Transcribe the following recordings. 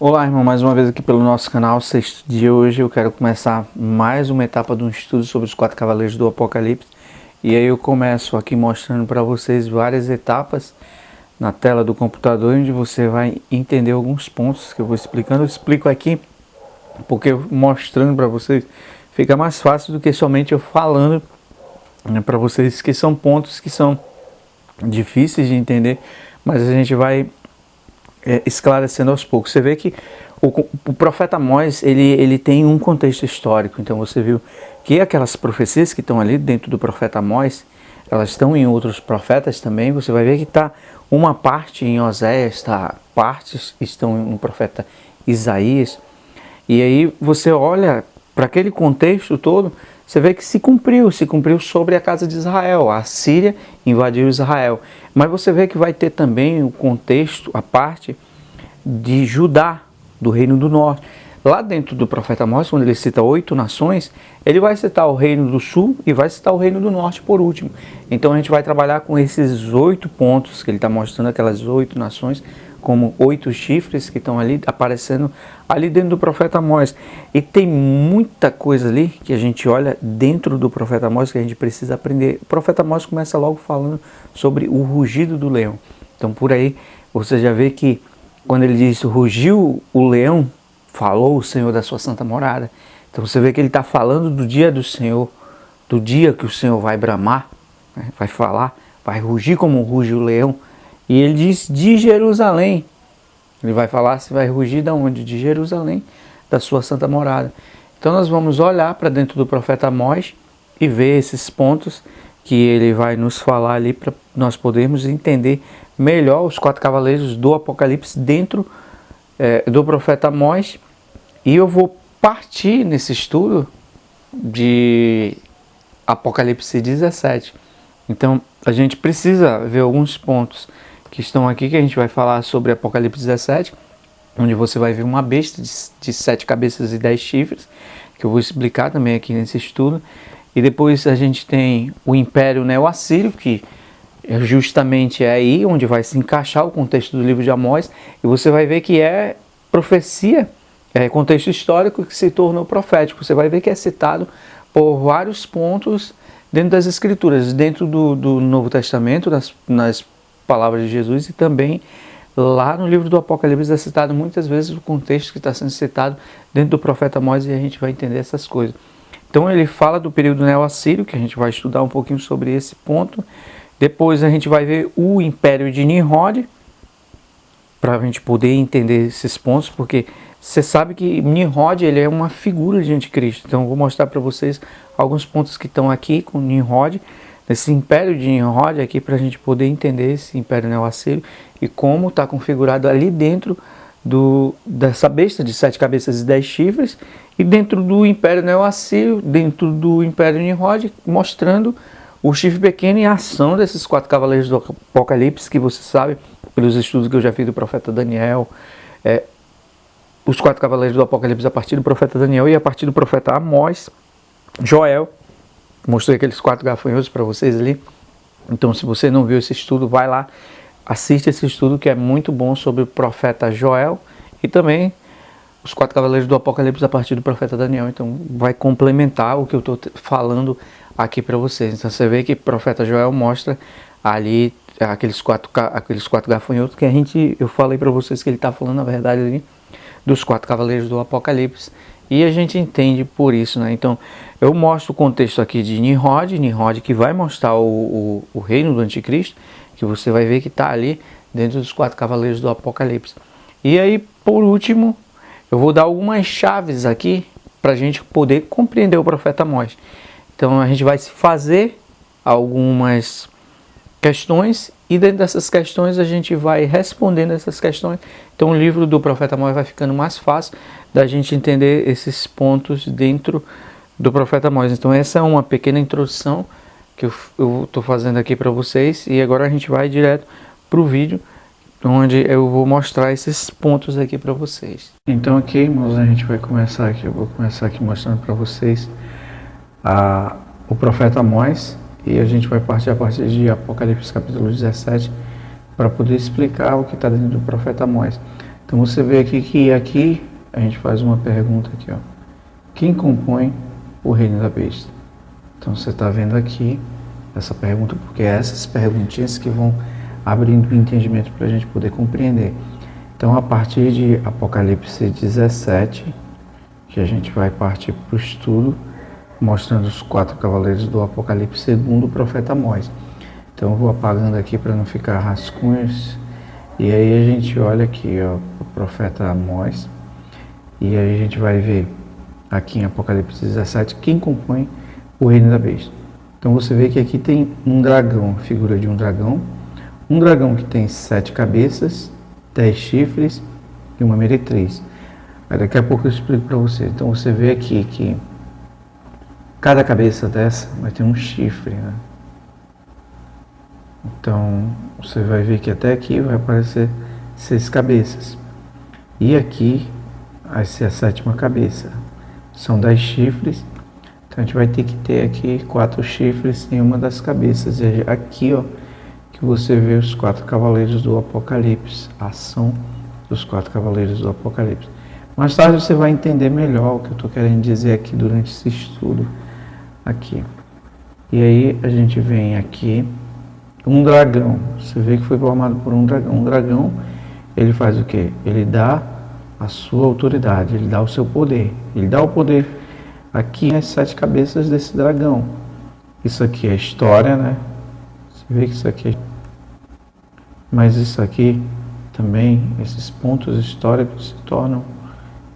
Olá, irmão, mais uma vez aqui pelo nosso canal, sexto dia. Hoje eu quero começar mais uma etapa de um estudo sobre os 4 cavaleiros do Apocalipse. E aí eu começo aqui mostrando para vocês várias etapas na tela do computador, onde você vai entender alguns pontos que eu vou explicando. Eu explico aqui porque mostrando para vocês fica mais fácil do que somente eu falando, né, para vocês, que são pontos que são difíceis de entender, mas a gente vai esclarecendo aos poucos. Você vê que o profeta Amós, ele tem um contexto histórico. Então você viu que aquelas profecias que estão ali dentro do profeta Amós, elas estão em outros profetas também. Você vai ver que está uma parte em Oséias, partes estão no profeta Isaías. E aí você olha para aquele contexto todo, você vê que se cumpriu sobre a casa de Israel. A Síria invadiu Israel. Mas você vê que vai ter também o contexto, a parte de Judá, do Reino do Norte. Lá dentro do profeta Amós, quando ele cita 8 nações, ele vai citar o Reino do Sul e vai citar o Reino do Norte por último. Então a gente vai trabalhar com esses 8 pontos que ele está mostrando, aquelas 8 nações, como 8 chifres que estão ali aparecendo ali dentro do profeta Amós. E tem muita coisa ali que a gente olha dentro do profeta Amós que a gente precisa aprender. O profeta Amós começa logo falando sobre o rugido do leão. Então por aí você já vê que quando ele diz rugiu o leão, falou o Senhor da sua santa morada. Então você vê que ele está falando do dia do Senhor, do dia que o Senhor vai bramar, né? Vai falar, vai rugir como ruge o leão. E ele diz de Jerusalém. Ele vai falar se vai rugir de onde? De Jerusalém, da sua santa morada. Então nós vamos olhar para dentro do profeta Amós e ver esses pontos que ele vai nos falar ali para nós podermos entender melhor os 4 cavaleiros do Apocalipse dentro do profeta Amós. E eu vou partir nesse estudo de Apocalipse 17. Então a gente precisa ver alguns pontos que estão aqui, que a gente vai falar sobre Apocalipse 17, onde você vai ver uma besta de 7 cabeças e 10 chifres, que eu vou explicar também aqui nesse estudo. E depois a gente tem o Império Neo-Assírio, que justamente é aí onde vai se encaixar o contexto do livro de Amós, e você vai ver que é profecia, é contexto histórico que se tornou profético. Você vai ver que é citado por vários pontos dentro das Escrituras, dentro do Novo Testamento, nas palavras de Jesus, e também lá no livro do Apocalipse é citado muitas vezes o contexto que está sendo citado dentro do profeta Amós, e a gente vai entender essas coisas. Então ele fala do período neo-assírio, que a gente vai estudar um pouquinho sobre esse ponto. Depois a gente vai ver o Império de Nimrod, para a gente poder entender esses pontos, porque você sabe que Nimrod, ele é uma figura de anticristo. Então eu vou mostrar para vocês alguns pontos que estão aqui com Nimrod, esse Império de Nimrod aqui, para a gente poder entender esse Império Neo-Assírio e como está configurado ali dentro dessa besta de 7 cabeças e 10 chifres, e dentro do Império Neo-Assírio, dentro do Império de Nimrod, mostrando o chifre pequeno e a ação desses 4 cavaleiros do Apocalipse, que você sabe, pelos estudos que eu já fiz do profeta Daniel, os 4 cavaleiros do Apocalipse a partir do profeta Daniel e a partir do profeta Amós, Joel. Mostrei aqueles 4 gafanhotos para vocês ali. Então se você não viu esse estudo, vai lá, assiste esse estudo que é muito bom sobre o profeta Joel e também os 4 cavaleiros do Apocalipse a partir do profeta Daniel. Então vai complementar o que eu estou falando aqui para vocês. Então você vê que o profeta Joel mostra ali aqueles quatro gafanhotos que eu falei para vocês que ele está falando na verdade ali dos 4 cavaleiros do Apocalipse. E a gente entende por isso, né? Então eu mostro o contexto aqui de Nimrod, que vai mostrar o reino do anticristo, que você vai ver que está ali dentro dos 4 cavaleiros do Apocalipse. E aí, por último, eu vou dar algumas chaves aqui para a gente poder compreender o profeta Amós. Então a gente vai fazer algumas questões e dentro dessas questões a gente vai respondendo essas questões. Então o livro do profeta Amós vai ficando mais fácil da gente entender esses pontos dentro do profeta Amós. Então essa é uma pequena introdução que eu estou fazendo aqui para vocês, e agora a gente vai direto para o vídeo onde eu vou mostrar esses pontos aqui para vocês. Então aqui, irmãos, a gente vai começar aqui, eu vou começar aqui mostrando para vocês o profeta Amós, e a gente vai partir a partir de Apocalipse capítulo 17 para poder explicar o que está dentro do profeta Amós. Então você vê aqui que aqui a gente faz uma pergunta aqui, ó. Quem compõe o reino da besta? Então você está vendo aqui essa pergunta, porque é essas perguntinhas que vão abrindo o entendimento para a gente poder compreender. Então a partir de Apocalipse 17, que a gente vai partir para o estudo, mostrando os 4 cavaleiros do Apocalipse segundo o profeta Amós. Então eu vou apagando aqui para não ficar rascunhos. E aí a gente olha aqui, ó, o profeta Amós. E aí a gente vai ver aqui em Apocalipse 17 quem compõe o reino da besta. Então você vê que aqui tem um dragão, a figura de um dragão que tem 7 cabeças, 10 chifres e uma meretriz. Aí daqui a pouco eu explico para você. Então você vê aqui que cada cabeça dessa vai ter um chifre, né? Então você vai ver que até aqui vai aparecer 6 cabeças. E aqui vai ser a 7ª cabeça. São 10 chifres. Então a gente vai ter que ter aqui 4 chifres em uma das cabeças. E aqui, ó, que você vê os 4 cavaleiros do Apocalipse. A ação dos 4 cavaleiros do Apocalipse. Mais tarde você vai entender melhor o que eu estou querendo dizer aqui durante esse estudo. Aqui. E aí a gente vem aqui. Um dragão. Você vê que foi formado por um dragão. Um dragão, ele faz o quê? Ele dá a sua autoridade, ele dá o seu poder. Ele dá o poder aqui nas 7 cabeças desse dragão. Isso aqui é história, né? Você vê que isso aqui é... Mas isso aqui também, esses pontos históricos se tornam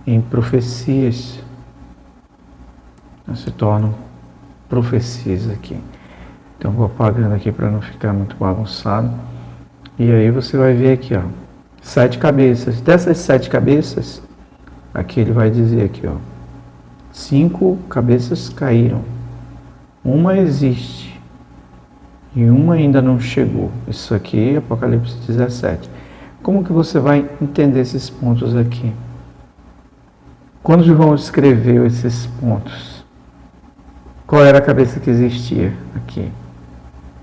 em profecias. Se tornam profecias aqui. Então vou apagando aqui para não ficar muito bagunçado. E aí você vai ver aqui, ó, 7 cabeças. Dessas 7 cabeças, aqui ele vai dizer aqui, ó, 5 cabeças caíram. Uma existe e uma ainda não chegou. Isso aqui é Apocalipse 17. Como que você vai entender esses pontos aqui? Quando João escreveu esses pontos, qual era a cabeça que existia aqui?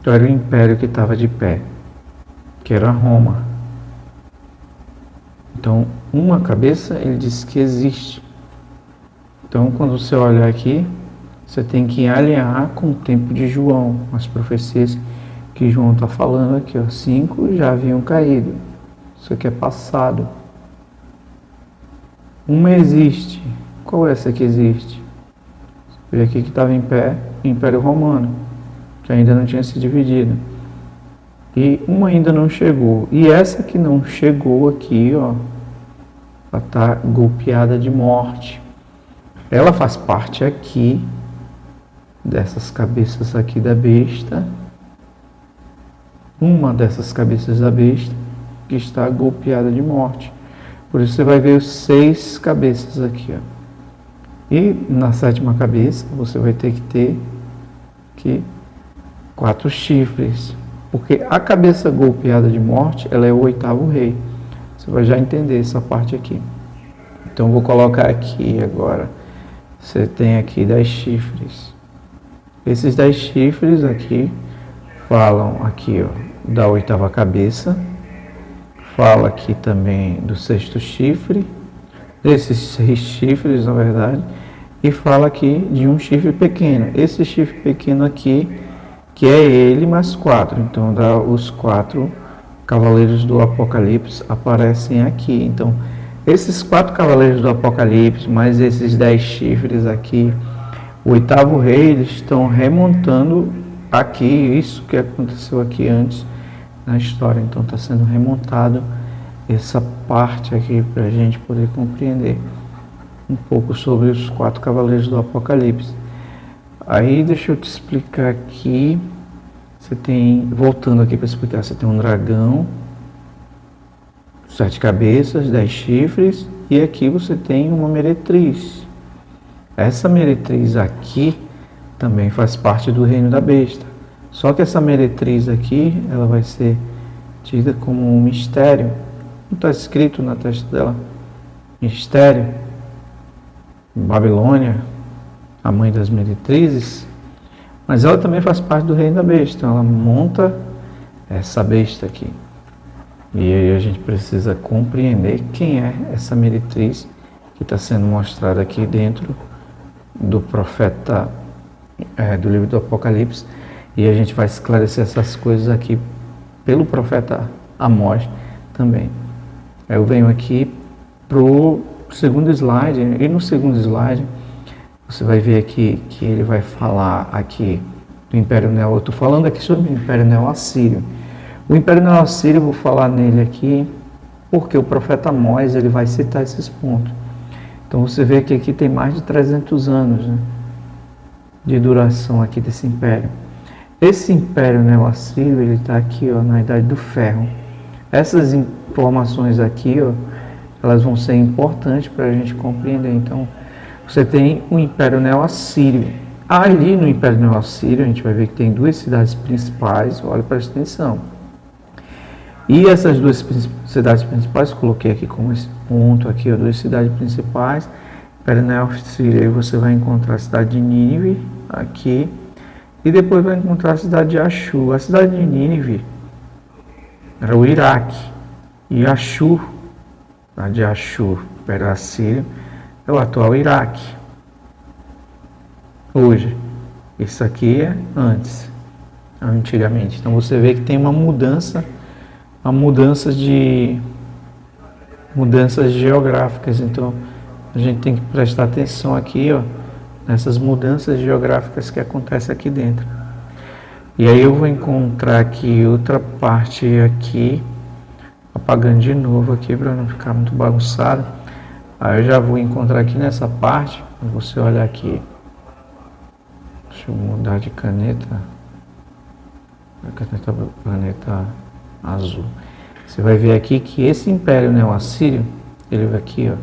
Então era o império que estava de pé, que era Roma. Então, uma cabeça, ele diz que existe. Então, quando você olhar aqui, você tem que alinhar com o tempo de João, as profecias que João está falando aqui, ó. 5 já haviam caído. Isso aqui é passado. Uma existe. Qual é essa que existe? Você vê aqui que estava em pé, o Império Romano, que ainda não tinha se dividido. E uma ainda não chegou. E essa que não chegou aqui, ó, ela está golpeada de morte. Ela faz parte aqui dessas cabeças aqui da besta. Uma dessas cabeças da besta que está golpeada de morte. Por isso você vai ver os 6 cabeças aqui, ó. E na 7ª cabeça você vai ter que ter aqui 4 chifres. Porque a cabeça golpeada de morte, ela é o 8º rei. Você vai já entender essa parte aqui. Então vou colocar aqui agora. Você tem aqui 10 chifres. Esses 10 chifres aqui falam aqui, ó, da 8ª cabeça. Fala aqui também do 6º chifre. Desses 6 chifres, na verdade. E fala aqui de um chifre pequeno. Esse chifre pequeno aqui, que é ele mais 4. Então, os 4 cavaleiros do Apocalipse aparecem aqui. Então, esses 4 cavaleiros do Apocalipse, mais esses 10 chifres aqui, o 8º rei, eles estão remontando aqui, isso que aconteceu aqui antes na história. Então, está sendo remontado essa parte aqui para a gente poder compreender um pouco sobre os 4 cavaleiros do Apocalipse. Aí deixa eu te explicar aqui. Você tem, voltando aqui para explicar, você tem um dragão, 7 cabeças, 10 chifres, e aqui você tem uma meretriz. Essa meretriz aqui também faz parte do reino da besta. Só que essa meretriz aqui, ela vai ser tida como um mistério. Não está escrito na testa dela mistério? Babilônia, a mãe das meretrizes, mas ela também faz parte do reino da besta. Então ela monta essa besta aqui. E aí a gente precisa compreender quem é essa meretriz que está sendo mostrada aqui dentro do profeta, do livro do Apocalipse. E a gente vai esclarecer essas coisas aqui pelo profeta Amós também. Eu venho aqui pro segundo slide, e no segundo slide você vai ver aqui que ele vai falar aqui do Império Neo. Eu estou falando aqui sobre o Império Neo-Assírio. O Império Neo-Assírio, eu vou falar nele aqui porque o profeta Amós ele vai citar esses pontos. Então você vê que aqui tem mais de 300 anos, né, de duração aqui desse império. Esse Império Neo-Assírio, ele está aqui, ó, na Idade do Ferro. Essas informações aqui, ó, elas vão ser importantes para a gente compreender. Então, você tem o Império Neo-Assírio. Ali no Império Neo-Assírio, a gente vai ver que tem duas cidades principais, olha, presta atenção. E essas duas cidades principais, coloquei aqui como esse ponto aqui, ó, duas cidades principais, Império Neo-Assírio. Aí você vai encontrar a cidade de Nínive, aqui, e depois vai encontrar a cidade de Axur. A cidade de Nínive era o Iraque, e Axur, a de Axur, Império Assírio, é o atual Iraque. Hoje, isso aqui é antigamente. Então você vê que tem uma mudanças geográficas. Então a gente tem que prestar atenção aqui, ó, nessas mudanças geográficas que acontecem aqui dentro. E aí eu vou encontrar aqui outra parte aqui, apagando de novo aqui para não ficar muito bagunçado. Aí eu já vou encontrar aqui nessa parte, você olhar aqui. Deixa eu mudar de caneta. Caneta azul. Você vai ver aqui que esse Império Neo-Assírio, ele vai aqui, ó,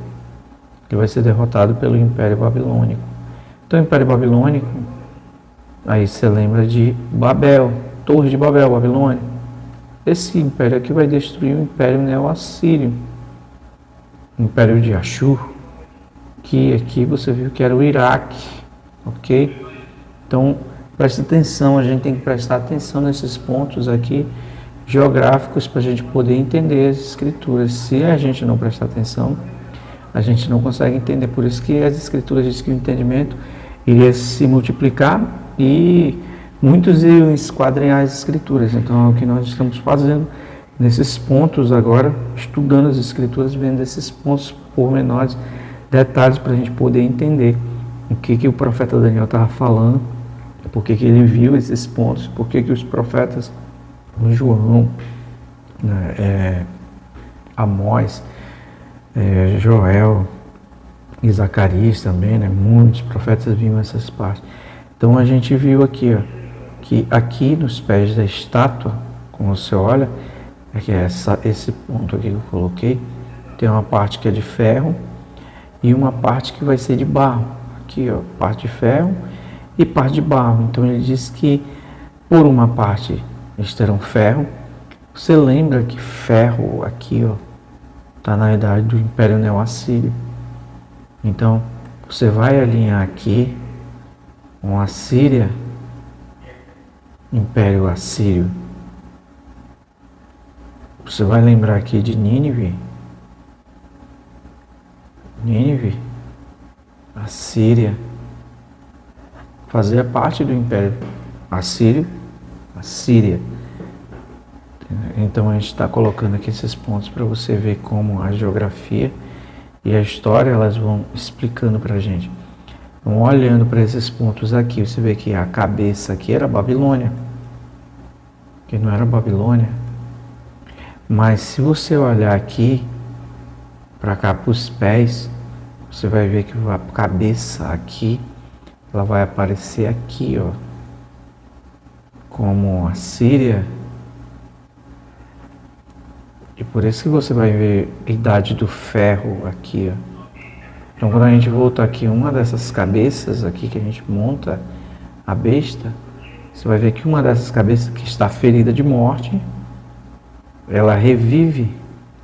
ele vai ser derrotado pelo Império Babilônico. Então o Império Babilônico, aí você lembra de Babel, Torre de Babel, Babilônia. Esse império aqui vai destruir o Império Neo-Assírio, o Império de Axur, que aqui você viu que era o Iraque, ok? Então, preste atenção, a gente tem que prestar atenção nesses pontos aqui geográficos para a gente poder entender as escrituras. Se a gente não prestar atenção, a gente não consegue entender. Por isso que as escrituras dizem que o entendimento iria se multiplicar e muitos iriam esquadrinhar as escrituras. Então é o que nós estamos fazendo nesses pontos agora, estudando as escrituras, vendo esses pontos pormenores, detalhes para a gente poder entender o que o profeta Daniel estava falando, por que ele viu esses pontos, por que os profetas João, Amós, Joel e Zacarias também, né? Muitos profetas viam essas partes. Então a gente viu aqui, ó, que aqui nos pés da estátua, como você olha, que é esse ponto aqui que eu coloquei, tem uma parte que é de ferro e uma parte que vai ser de barro. Aqui, ó, parte de ferro e parte de barro. Então ele diz que por uma parte eles terão ferro. Você lembra que ferro aqui, ó, está na idade do Império Neo-Assírio. Então você vai alinhar aqui com a Síria, Império Assírio. Você vai lembrar aqui de Nínive. Nínive, a Síria, fazia parte do Império Assírio, a Síria. Então a gente está colocando aqui esses pontos para você ver como a geografia e a história elas vão explicando para a gente. Então, olhando para esses pontos aqui, você vê que a cabeça aqui era Babilônia, que não era Babilônia. Mas se você olhar aqui, para cá, para os pés, você vai ver que a cabeça aqui, ela vai aparecer aqui, ó, como a Síria. E por isso que você vai ver a idade do ferro aqui, ó. Então quando a gente voltar aqui, uma dessas cabeças aqui que a gente monta a besta, você vai ver que uma dessas cabeças que está ferida de morte, ela revive.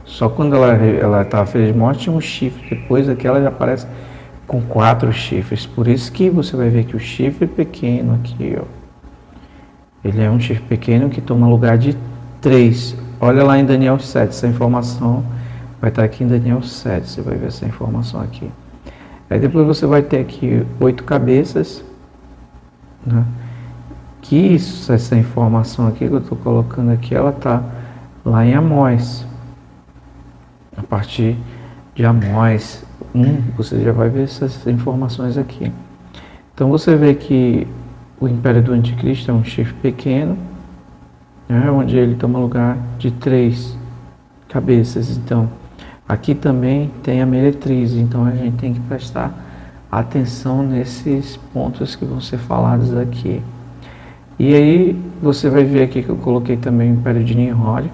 Só quando ela estava ferida de morte tinha um chifre, depois aqui ela já aparece com 4 chifres. Por isso que você vai ver que o chifre pequeno aqui, ó, ele é um chifre pequeno que toma lugar de 3. olha lá em Daniel 7, essa informação vai estar aqui em Daniel 7, você vai ver essa informação aqui. Aí depois você vai ter aqui 8 cabeças, né? Que isso, essa informação aqui que eu estou colocando aqui, ela está lá em Amós. A partir de Amós 1, você já vai ver essas informações aqui. Então você vê que o império do anticristo é um chifre pequeno, né, onde ele toma lugar de 3 cabeças. Então, aqui também tem a meretriz, então a gente tem que prestar atenção nesses pontos que vão ser falados aqui. E aí você vai ver aqui que eu coloquei também o império de Nimrod.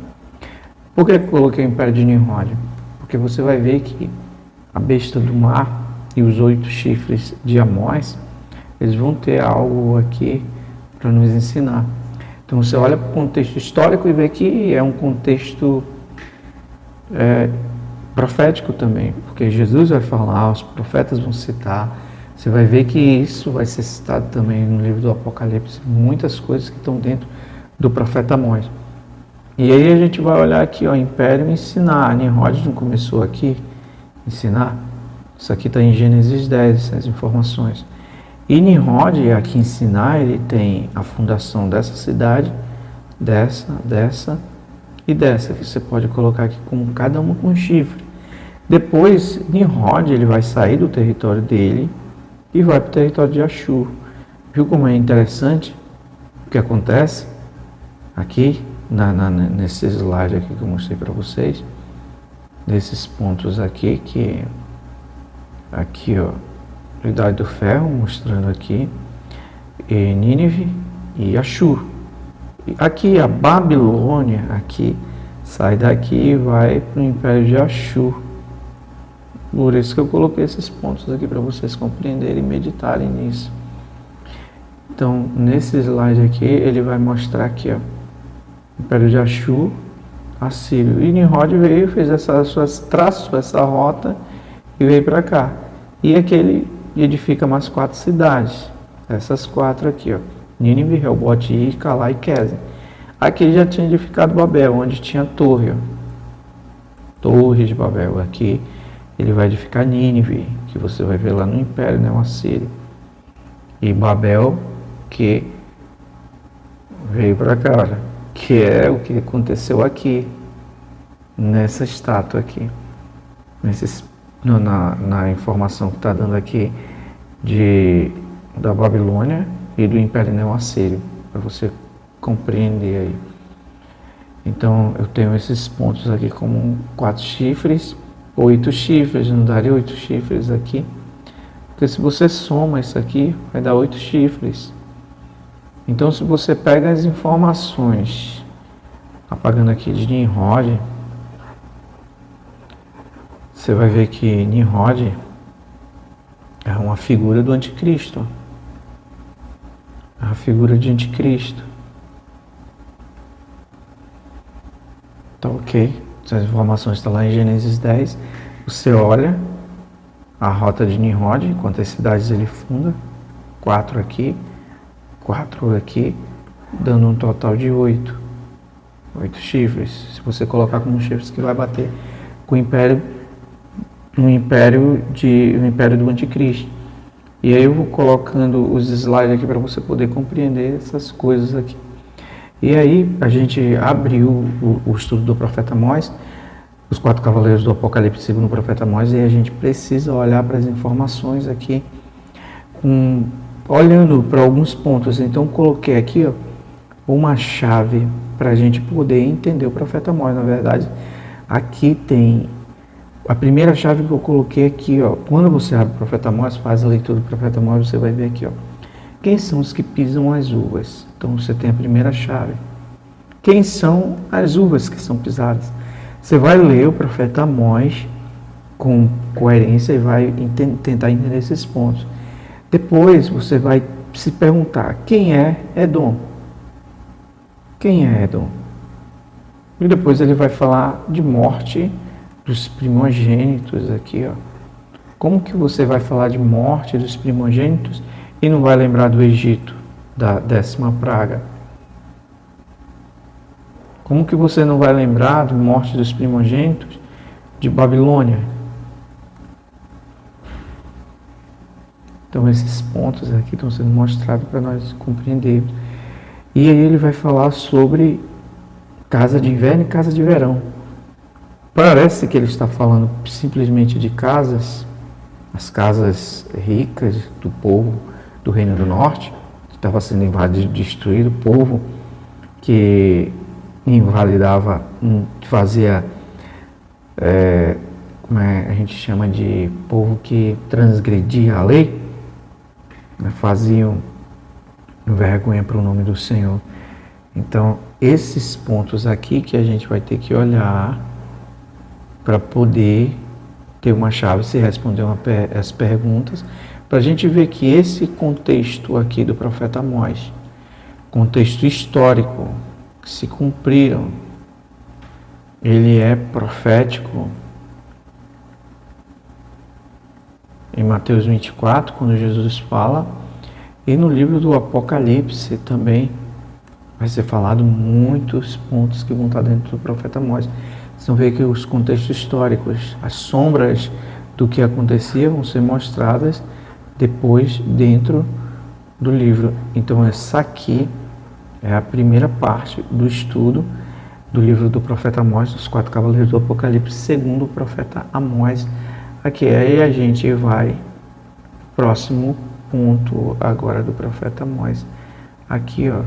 Por que eu coloquei o império de Nimrod? Porque você vai ver que a besta do mar e os 8 chifres de Amós, eles vão ter algo aqui para nos ensinar. Então você olha para o contexto histórico e vê que é um contexto profético também, porque Jesus vai falar, os profetas vão citar. Você vai ver que isso vai ser citado também no livro do Apocalipse, muitas coisas que estão dentro do profeta Amós. E aí a gente vai olhar aqui, ó, império e ensinar. Nimrod não começou aqui, ensinar. Isso aqui está em Gênesis 10, essas informações. E Nimrod, aqui ensinar, ele tem a fundação dessa cidade, dessa e dessa, que você pode colocar aqui como cada uma com um chifre. Depois, Nimrod, ele vai sair do território dele e vai para o território de Ashur. Viu como é interessante o que acontece aqui, nesse slide aqui que eu mostrei para vocês, desses pontos aqui, que aqui, ó, a Idade do Ferro, mostrando aqui, e Nínive e Ashur. E aqui a Babilônia, aqui, sai daqui e vai para o Império de Ashur. Por isso que eu coloquei esses pontos aqui para vocês compreenderem e meditarem nisso. Então, nesse slide aqui, ele vai mostrar aqui, ó, Império de Ashur, Assírio. E Nimrod veio, fez traçou essa rota e veio para cá. E aqui ele edifica mais 4 cidades. Essas 4 aqui, ó, Nínive, Rehobote, Ir, Calá e Quezem. Aqui ele já tinha edificado Babel, onde tinha torre, ó, Torre de Babel. Aqui ele vai edificar Nínive, que você vai ver lá no Império, né, o Assírio. E Babel, que veio para cá, olha, que é o que aconteceu aqui, nessa estátua aqui, na informação que está dando aqui da Babilônia e do Império Neo-Assírio, para você compreender aí. Então eu tenho esses pontos aqui como 4 chifres, 8 chifres, não daria 8 chifres aqui? Porque se você soma isso aqui, vai dar 8 chifres. Então se você pega as informações, apagando aqui de Nimrod, você vai ver que Nimrod é uma figura do anticristo. É a figura de anticristo. Tá ok? Essas informações estão lá em Gênesis 10. Você olha a rota de Nimrod, quantas cidades ele funda. 4 aqui, 4 aqui, dando um total de 8. 8 chifres. Se você colocar como chifres, que vai bater com o império, no império do anticristo. E aí eu vou colocando os slides aqui para você poder compreender essas coisas aqui. E aí a gente abriu o estudo do profeta Amós, os 4 cavaleiros do Apocalipse segundo o profeta Amós, e a gente precisa olhar para as informações aqui, olhando para alguns pontos. Então coloquei aqui, ó, uma chave para a gente poder entender o profeta Amós. Na verdade, aqui tem a primeira chave que eu coloquei aqui, ó. Quando você abre o profeta Amós, faz a leitura do profeta Amós, você vai ver aqui, ó, quem são os que pisam as uvas? Então você tem a primeira chave. Quem são as uvas que são pisadas? Você vai ler o profeta Amós com coerência e vai tentar entender esses pontos. Depois você vai se perguntar, quem é Edom? Quem é Edom? E depois ele vai falar de morte dos primogênitos aqui, ó. Como que você vai falar de morte dos primogênitos e não vai lembrar do Egito, da 10ª praga? Como que você não vai lembrar da morte dos primogênitos de Babilônia? Então esses pontos aqui estão sendo mostrados para nós compreendermos. E aí ele vai falar sobre casa de inverno e casa de verão. Parece que ele está falando simplesmente de casas, as casas ricas do povo do Reino do Norte, que estava sendo invadido, destruído, o povo que invalidava, fazia, como a gente chama de povo que transgredia a lei, faziam vergonha para o nome do Senhor. Então, esses pontos aqui que a gente vai ter que olhar para poder ter uma chave, se responder as perguntas, para a gente ver que esse contexto aqui do profeta Amós, contexto histórico, que se cumpriram, ele é profético. Em Mateus 24, quando Jesus fala, e no livro do Apocalipse também vai ser falado muitos pontos que vão estar dentro do profeta Amós. Vocês vão ver que os contextos históricos, as sombras do que acontecia vão ser mostradas depois dentro do livro. Então essa aqui é a primeira parte do estudo do livro do profeta Amós, dos 4 cavaleiros do Apocalipse, segundo o profeta Amós. Aqui aí a gente vai próximo ponto agora do profeta Amós. Aqui, ó.